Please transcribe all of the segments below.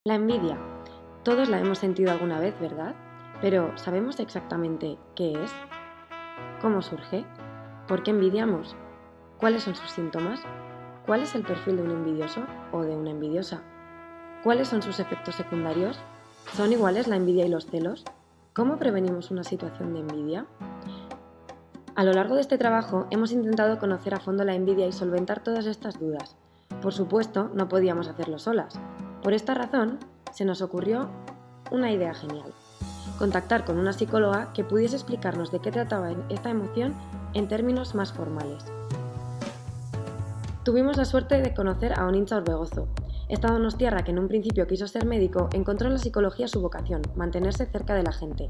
La envidia. Todos la hemos sentido alguna vez, ¿verdad? Pero ¿sabemos exactamente qué es? ¿Cómo surge? ¿Por qué envidiamos? ¿Cuáles son sus síntomas? ¿Cuál es el perfil de un envidioso o de una envidiosa? ¿Cuáles son sus efectos secundarios? ¿Son iguales la envidia y los celos? ¿Cómo prevenimos una situación de envidia? A lo largo de este trabajo hemos intentado conocer a fondo la envidia y solventar todas estas dudas. Por supuesto, no podíamos hacerlo solas. Por esta razón, se nos ocurrió una idea genial: contactar con una psicóloga que pudiese explicarnos de qué trataba esta emoción en términos más formales. Tuvimos la suerte de conocer a Onintza Orbegozo. Esta donostiarra, que en un principio quiso ser médico, encontró en la psicología su vocación: mantenerse cerca de la gente.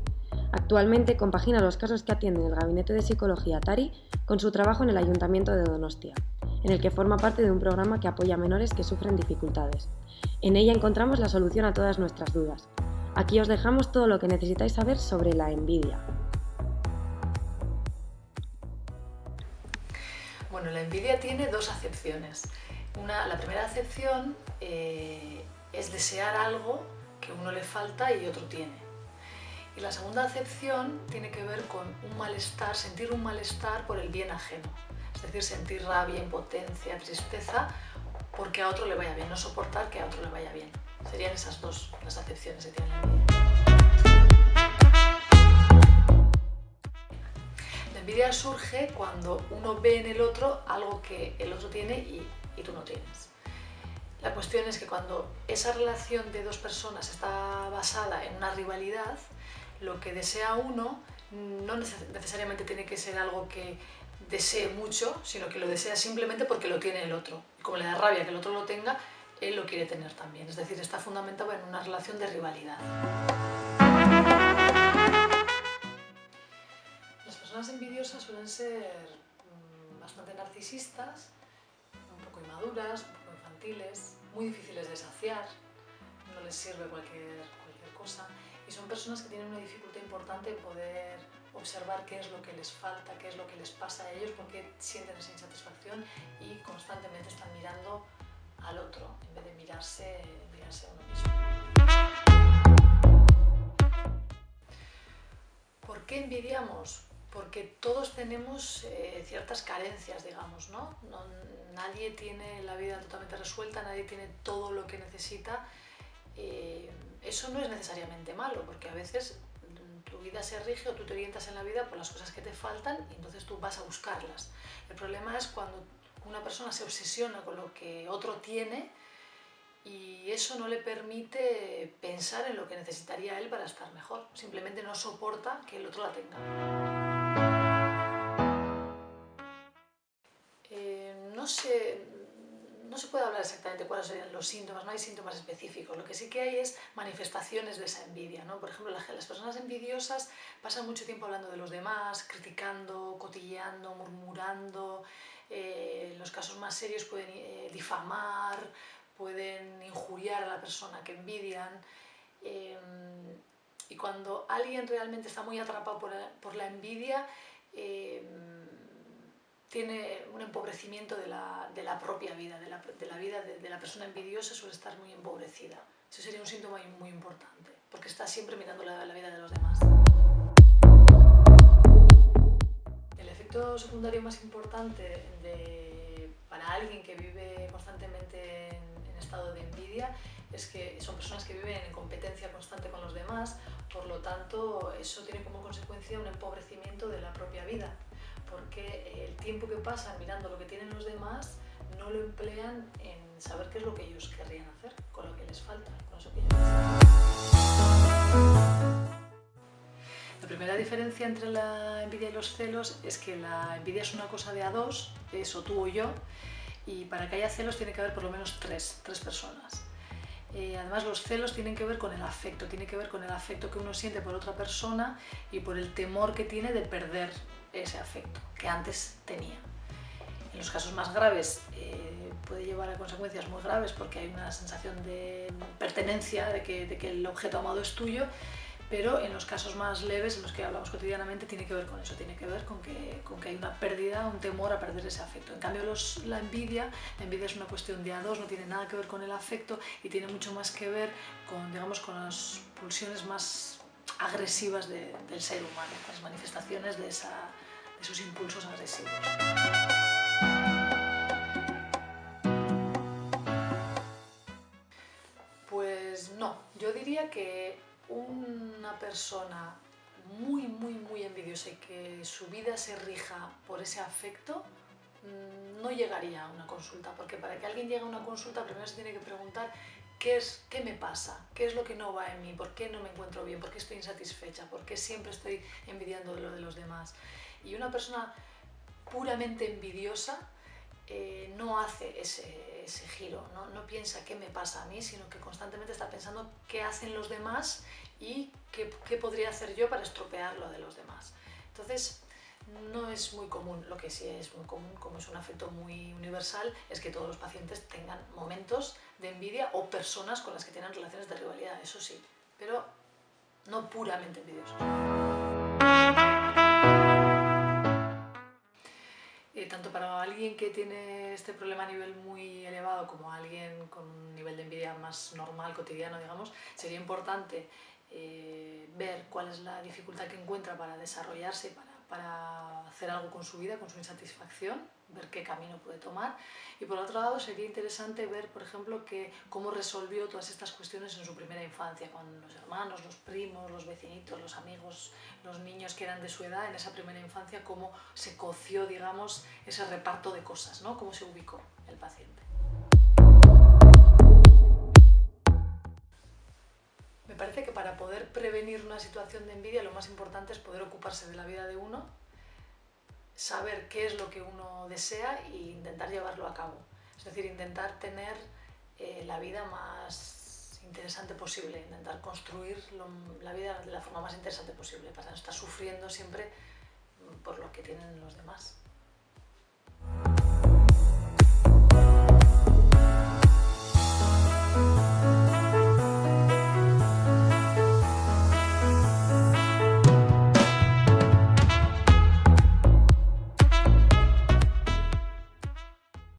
Actualmente compagina los casos que atiende en el Gabinete de Psicología TARI con su trabajo en el Ayuntamiento de Donostia, en el que forma parte de un programa que apoya a menores que sufren dificultades. En ella encontramos la solución a todas nuestras dudas. Aquí os dejamos todo lo que necesitáis saber sobre la envidia. Bueno, la envidia tiene dos acepciones. La primera acepción es desear algo que a uno le falta y otro tiene. Y la segunda acepción tiene que ver con un malestar, sentir un malestar por el bien ajeno. Es decir, sentir rabia, impotencia, tristeza porque a otro le vaya bien, no soportar que a otro le vaya bien. Serían esas dos las acepciones que tiene la envidia. La envidia surge cuando uno ve en el otro algo que el otro tiene y tú no tienes. La cuestión es que cuando esa relación de dos personas está basada en una rivalidad, lo que desea uno no necesariamente tiene que ser algo que desee mucho, sino que lo desea simplemente porque lo tiene el otro. Y como le da rabia que el otro lo tenga, él lo quiere tener también. Es decir, está fundamentado en una relación de rivalidad. Las personas envidiosas suelen ser bastante narcisistas, un poco inmaduras, un poco infantiles, muy difíciles de saciar, no les sirve cualquier cosa, y son personas que tienen una dificultad importante en poder observar qué es lo que les falta, qué es lo que les pasa a ellos, por qué sienten esa insatisfacción y constantemente están mirando al otro en vez de mirarse a uno mismo. ¿Por qué envidiamos? Porque todos tenemos ciertas carencias, digamos, ¿no? Nadie tiene la vida totalmente resuelta, nadie tiene todo lo que necesita. Eso no es necesariamente malo, porque a veces tu vida se rige o tú te orientas en la vida por las cosas que te faltan y entonces tú vas a buscarlas. El problema es cuando una persona se obsesiona con lo que otro tiene y eso no le permite pensar en lo que necesitaría él para estar mejor. Simplemente no soporta que el otro la tenga. No se puede hablar exactamente cuáles serían los síntomas, no hay síntomas específicos. Lo que sí que hay es manifestaciones de esa envidia, ¿no? Por ejemplo, las personas envidiosas pasan mucho tiempo hablando de los demás, criticando, cotilleando, murmurando. En los casos más serios pueden difamar, pueden injuriar a la persona que envidian. Y cuando alguien realmente está muy atrapado por la envidia, tiene un empobrecimiento de la propia vida, de la vida de la persona envidiosa suele estar muy empobrecida. Eso sería un síntoma muy importante, porque está siempre mirando la vida de los demás. El efecto secundario más importante para alguien que vive constantemente en estado de envidia es que son personas que viven en competencia constante con los demás, por lo tanto eso tiene como consecuencia un empobrecimiento de la propia vida, porque el tiempo que pasan mirando lo que tienen los demás no lo emplean en saber qué es lo que ellos querrían hacer, con lo que les falta, con eso que ellos necesitan. La primera diferencia entre la envidia y los celos es que la envidia es una cosa de a dos, es o tú o yo, y para que haya celos tiene que haber por lo menos tres personas. Además, los celos tienen que ver con el afecto, que uno siente por otra persona y por el temor que tiene de perder ese afecto que antes tenía. En los casos más graves puede llevar a consecuencias muy graves porque hay una sensación de pertenencia, de que el objeto amado es tuyo, Pero en los casos más leves, en los que hablamos cotidianamente, tiene que ver con eso, tiene que ver con que hay una pérdida, un temor a perder ese afecto. En cambio, la envidia es una cuestión de a dos, no tiene nada que ver con el afecto y tiene mucho más que ver con, digamos, con las pulsiones más agresivas del ser humano, con las manifestaciones de esos impulsos agresivos. Pues no, yo diría que una persona muy envidiosa y que su vida se rija por ese afecto, no llegaría a una consulta, porque para que alguien llegue a una consulta primero se tiene que preguntar qué me pasa, qué es lo que no va en mí, por qué no me encuentro bien, por qué estoy insatisfecha, por qué siempre estoy envidiando lo de los demás. Y una persona puramente envidiosa no hace ese giro, no piensa qué me pasa a mí, sino que constantemente está pensando qué hacen los demás y qué podría hacer yo para estropear lo de los demás. Entonces, no es muy común. Lo que sí es muy común, como es un afecto muy universal, es que todos los pacientes tengan momentos de envidia o personas con las que tienen relaciones de rivalidad, eso sí, pero no puramente envidiosos. Tanto para alguien que tiene este problema a nivel muy elevado como alguien con un nivel de envidia más normal, cotidiano, digamos, sería importante ver cuál es la dificultad que encuentra para desarrollarse, para hacer algo con su vida, con su insatisfacción, ver qué camino puede tomar. Y por otro lado sería interesante ver, por ejemplo, cómo resolvió todas estas cuestiones en su primera infancia, con los hermanos, los primos, los vecinitos, los amigos, los niños que eran de su edad en esa primera infancia, cómo se coció, digamos, ese reparto de cosas, ¿no? Cómo se ubicó el paciente. Me parece que para poder prevenir una situación de envidia lo más importante es poder ocuparse de la vida de uno, saber qué es lo que uno desea e intentar llevarlo a cabo. Es decir, intentar tener la vida más interesante posible, intentar construir la vida de la forma más interesante posible, para no estar sufriendo siempre por lo que tienen los demás.